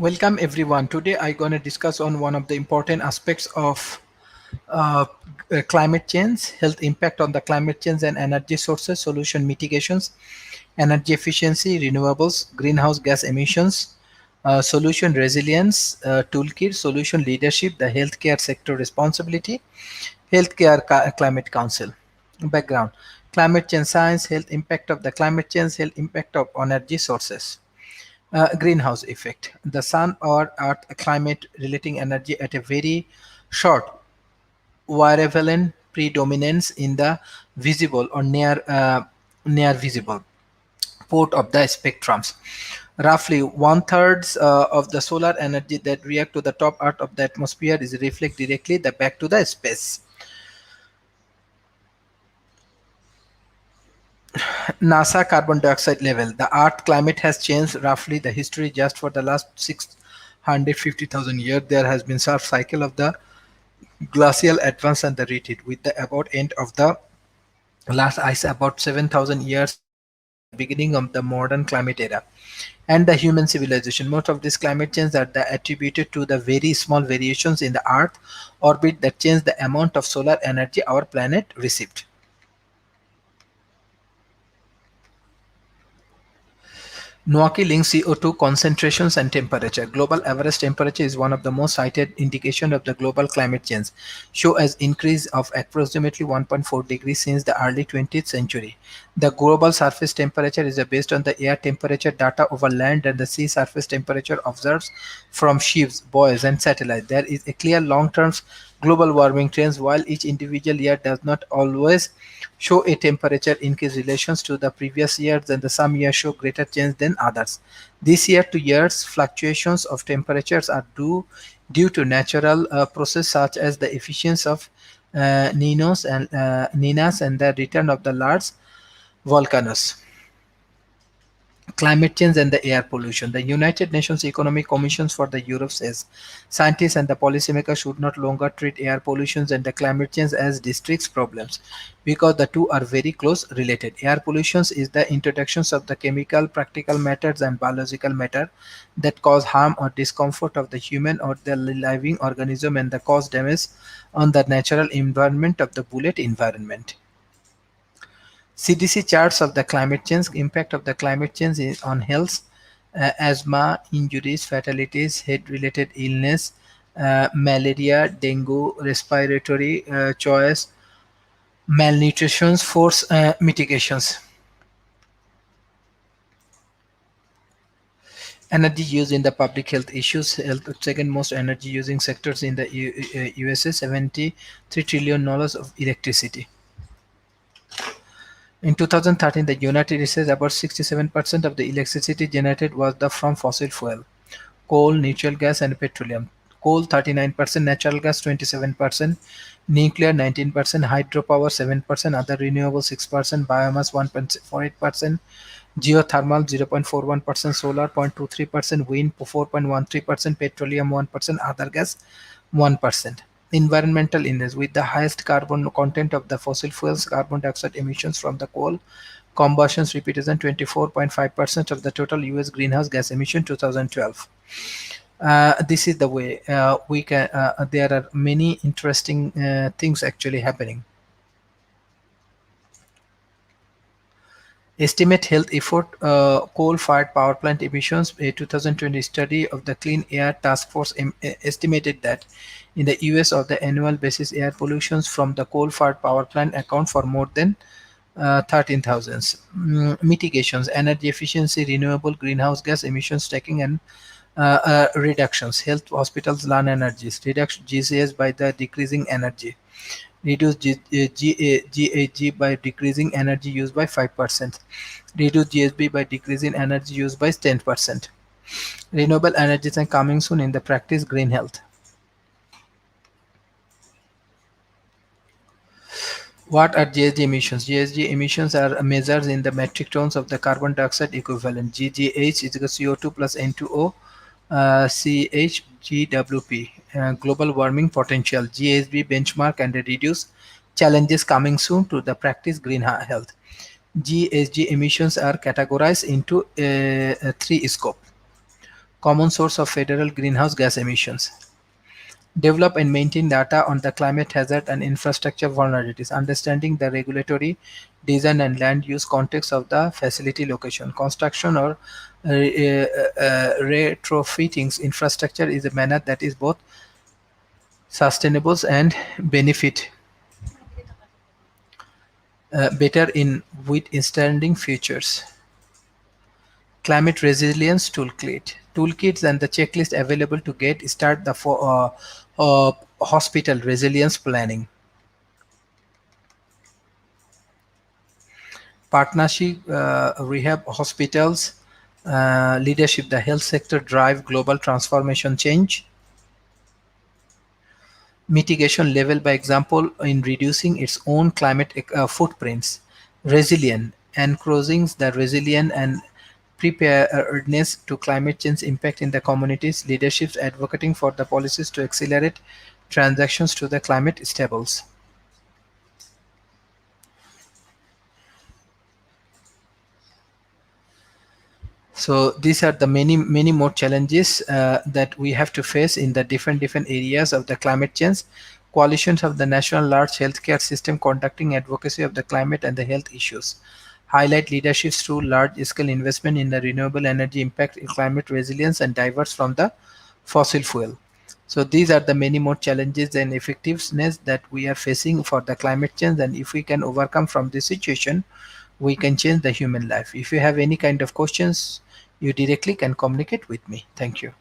Welcome everyone. Today I'm going to discuss on one of the important aspects of uh, climate change, health impact on the climate change and energy sources, solution mitigations, energy efficiency, renewables, greenhouse gas emissions, solution resilience, toolkit, solution leadership, the healthcare sector responsibility, climate council. Background: climate change science, health impact of the climate change, health impact of energy sources. Greenhouse effect: the sun or earth climate relating energy at a very short virulent predominance in the visible or near visible port of the spectrums. Roughly one-third of the solar energy that react to the top earth of the atmosphere is reflect directly back to the space. NASA carbon dioxide level. The Earth climate has changed roughly the history just for the last 650,000 years. There has been sharp cycle of the glacial advance and the retreat, with the about end of the last ice about 7,000 years and the beginning of the modern climate era and the human civilization. Most of this climate change are attributed to the very small variations in the Earth orbit that change the amount of solar energy our planet received. Noaki links CO2 concentrations and temperature. Global average temperature is one of the most cited indication of the global climate change, show as increase of approximately 1.4 degrees since the early 20th century. The global surface temperature is based on the air temperature data over land and the sea surface temperature observed from ships, buoys, and satellites. There is a clear long-term global warming trends, while each individual year does not always show a temperature increase relations to the previous years, and some years show greater change than others. These year-to-year fluctuations of temperatures are due to natural processes such as the efficiency of Ninas and the return of the large volcanoes. Climate change and the air pollution. The United Nations Economic Commission for the Europe says scientists and the policymakers should not longer treat air pollution and the climate change as distinct problems because the two are very close related. Air pollution is the introductions of the chemical, practical matters and biological matter that cause harm or discomfort of the human or the living organism and the cause damage on the natural environment of the bullet environment. CDC charts of the climate change impact of the climate change on health, asthma, injuries, fatalities, head-related illness, malaria, dengue, respiratory choice, malnutrition, force mitigations. Energy use in the public health issues. Second most energy using sectors in the USA, $73 trillion of electricity. In 2013, the United States says about 67% of the electricity generated was from fossil fuel, coal, natural gas, and petroleum. Coal 39%, natural gas 27%, nuclear 19%, hydropower 7%, other renewable 6%, biomass 1.48%, geothermal 0.41%, solar 0.23%, wind 4.13%, petroleum 1%, other gas 1%. Environmental index: with the highest carbon content of the fossil fuels, carbon dioxide emissions from the coal combustions represent 24.5% of the total US greenhouse gas emission 2012. This is the way we can. There are many interesting things actually happening. Estimate health effort, coal-fired power plant emissions. A 2020 study of the Clean Air Task Force estimated that in the US on the annual basis, air pollution from the coal-fired power plant account for more than 13,000. Mitigations: energy efficiency, renewable greenhouse gas emissions tracking, and reductions. Health hospitals learn energies. Reduction GCS by the decreasing energy. Reduce GHG by decreasing energy use by 5%. Reduce GSB by decreasing energy use by 10%. Renewable energies are coming soon in the practice green health. What are GHG emissions? GHG emissions are measures in the metric tons of the carbon dioxide equivalent. GGH is equal to CO2 plus N2O CHGWP. Global warming potential. GHG benchmark and reduce challenges coming soon to the practice green health. GHG emissions are categorized into three scopes. common source of federal greenhouse gas emissions. Develop and maintain data on the climate hazard and infrastructure vulnerabilities, understanding the regulatory, design and land use context of the facility location. Construction or retrofitting infrastructure is a manner that is both sustainable and benefit better in with standing futures. Climate resilience toolkits and the checklist available to get start the hospital resilience planning. Partnership, rehab hospitals, leadership, the health sector drive global transformation change. Mitigation level by example in reducing its own climate footprints. Resilient, encouraging the resilience and preparedness to climate change impact in the communities. Leaderships advocating for the policies to accelerate transactions to the climate stables. So these are the many more challenges that we have to face in the different areas of the climate change. Coalitions of the national large healthcare system conducting advocacy of the climate and the health issues. Highlight leaderships through large-scale investment in the renewable energy impact, climate resilience, and diverse from the fossil fuel. So these are the many more challenges and effectiveness that we are facing for the climate change, and if we can overcome from this situation, we can change the human life. If you have any kind of questions, you directly can communicate with me. Thank you.